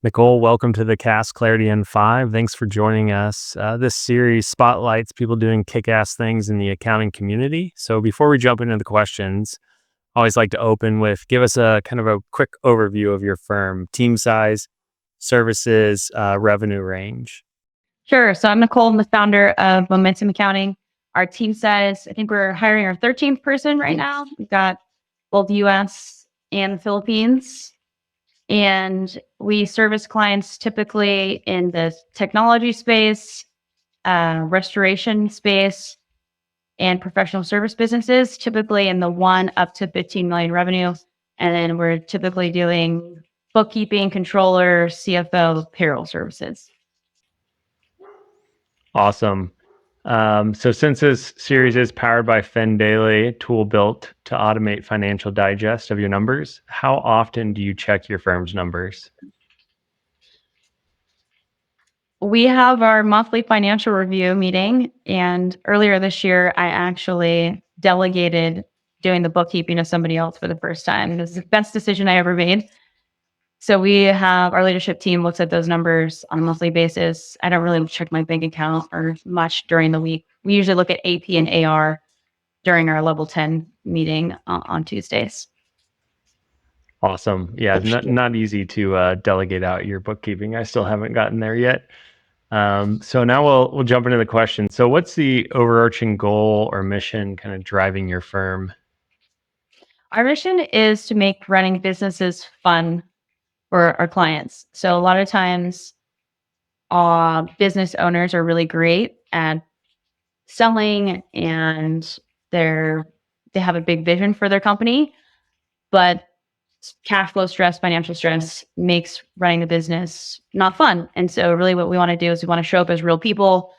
Nikole, welcome to the CAS Clarity N5. Thanks for joining us. This series spotlights people doing kick-ass things in the accounting community. So before we jump into the questions, I always like to open with give us a kind of a quick overview of your firm, team size, services, revenue range. Sure. So I'm Nicole. I'm the founder of Momentum Accounting. Our team size, I think we're hiring our 13th person right now. We've got both US and the Philippines. And we service clients typically in the technology space, restoration space, and professional service businesses, typically in the 1 up to 15 million revenue. And then we're typically doing bookkeeping, controller, CFO, payroll services. Awesome. So since this series is powered by Daily, a tool built to automate financial digest of your numbers, how often do you check your firm's numbers? We have our monthly financial review meeting, and earlier this year, I actually delegated doing the bookkeeping to somebody else for the first time. It was the best decision I ever made. So we have our leadership team looks at those numbers on a monthly basis. I don't really check my bank account or much during the week. We usually look at AP and AR during our level 10 meeting on Tuesdays. Awesome. Yeah, not easy to delegate out your bookkeeping. I still haven't gotten there yet. So now we'll jump into the question. So what's the overarching goal or mission kind of driving your firm? Our mission is to make running businesses fun for our clients. So a lot of times business owners are really great at selling and they have a big vision for their company, but cash flow stress, financial stress makes running the business not fun. And so really what we want to do is we want to show up as real people,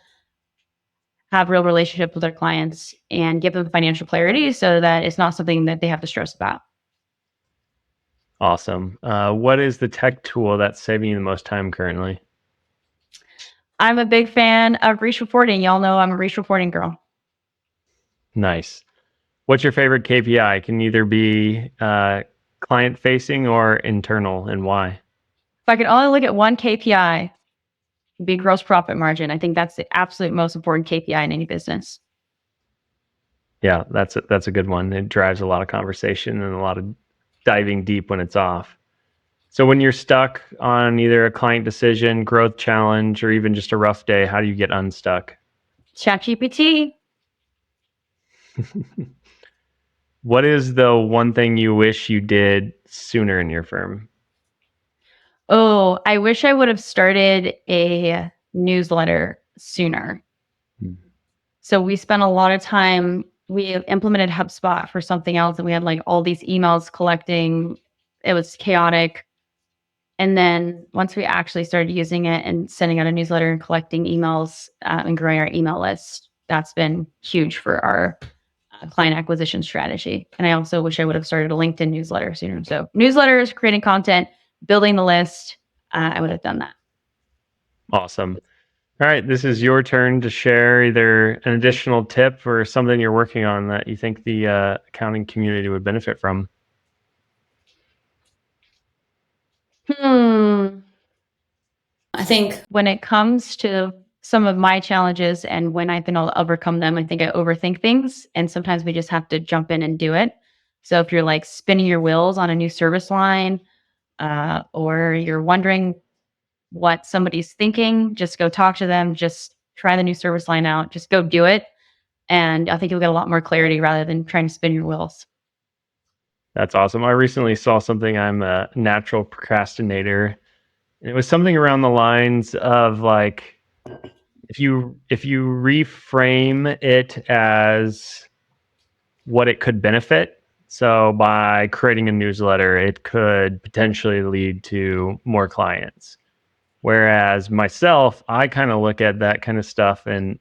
have real relationships with our clients, and give them financial clarity so that it's not something that they have to stress about. Awesome. What is the tech tool that's saving you the most time currently? I'm a big fan of reach reporting. Y'all know I'm a reach reporting girl. Nice. What's your favorite KPI? Can either be client facing or internal, and why? If I could only look at one KPI, it'd be gross profit margin. I think that's the absolute most important KPI in any business. Yeah, that's a good one. It drives a lot of conversation and a lot of diving deep when it's off. So when you're stuck on either a client decision, growth challenge, or even just a rough day, how do you get unstuck? ChatGPT. What is the one thing you wish you did sooner in your firm? Oh, I wish I would have started a newsletter sooner. Hmm. So we spent a lot of time, we implemented HubSpot for something else, and we had like all these emails collecting. It was chaotic. And then once we actually started using it and sending out a newsletter and collecting emails and growing our email list, that's been huge for our client acquisition strategy. And I also wish I would have started a LinkedIn newsletter sooner. So newsletters, creating content, building the list, I would have done that. Awesome. All right, this is your turn to share either an additional tip or something you're working on that you think the accounting community would benefit from. I think when it comes to some of my challenges and when I've been able to overcome them, I think I overthink things. And sometimes we just have to jump in and do it. So if you're like spinning your wheels on a new service line, or you're wondering what somebody's thinking, just go talk to them, just try the new service line out, just go do it. And I think you'll get a lot more clarity rather than trying to spin your wheels. That's awesome. I recently saw something. I'm a natural procrastinator. And it was something around the lines of like, if you reframe it as what it could benefit. So by creating a newsletter, it could potentially lead to more clients. Whereas myself, I kind of look at that kind of stuff and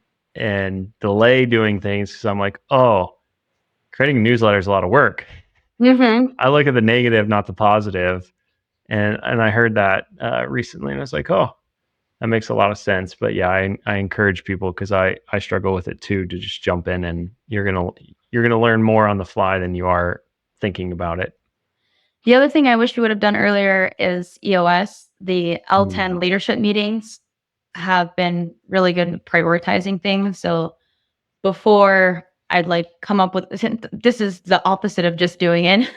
delay doing things because I'm like, oh, creating a newsletter is a lot of work. Mm-hmm. I look at the negative, not the positive. And I heard that recently, and I was like, oh, that makes a lot of sense. But yeah, I encourage people because I struggle with it too, to just jump in, and you're gonna learn more on the fly than you are thinking about it. The other thing I wish we would have done earlier is EOS. The L10 leadership meetings have been really good at prioritizing things. So before I'd like come up with this is the opposite of just doing it.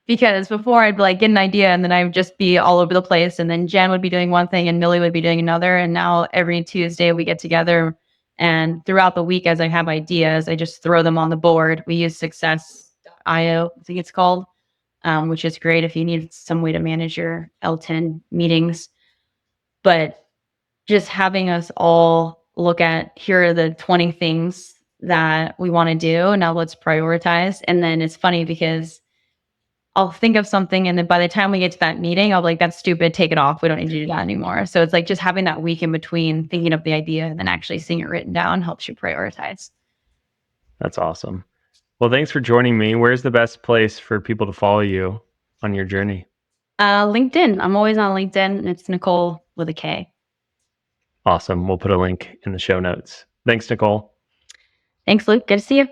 Because before I'd like get an idea and then I would just be all over the place. And then Jen would be doing one thing and Millie would be doing another. And now every Tuesday we get together and throughout the week as I have ideas, I just throw them on the board. We use Success.io, I think it's called, which is great if you need some way to manage your L10 meetings. But just having us all look at here are the 20 things that we want to do. Now let's prioritize. And then it's funny because I'll think of something and then by the time we get to that meeting, I'll be like, that's stupid, take it off. We don't need to do that anymore. So it's like just having that week in between thinking of the idea and then actually seeing it written down helps you prioritize. That's awesome. Well, thanks for joining me. Where's the best place for people to follow you on your journey? LinkedIn. I'm always on LinkedIn and it's Nikole with a K. Awesome. We'll put a link in the show notes. Thanks, Nikole. Thanks, Luke. Good to see you.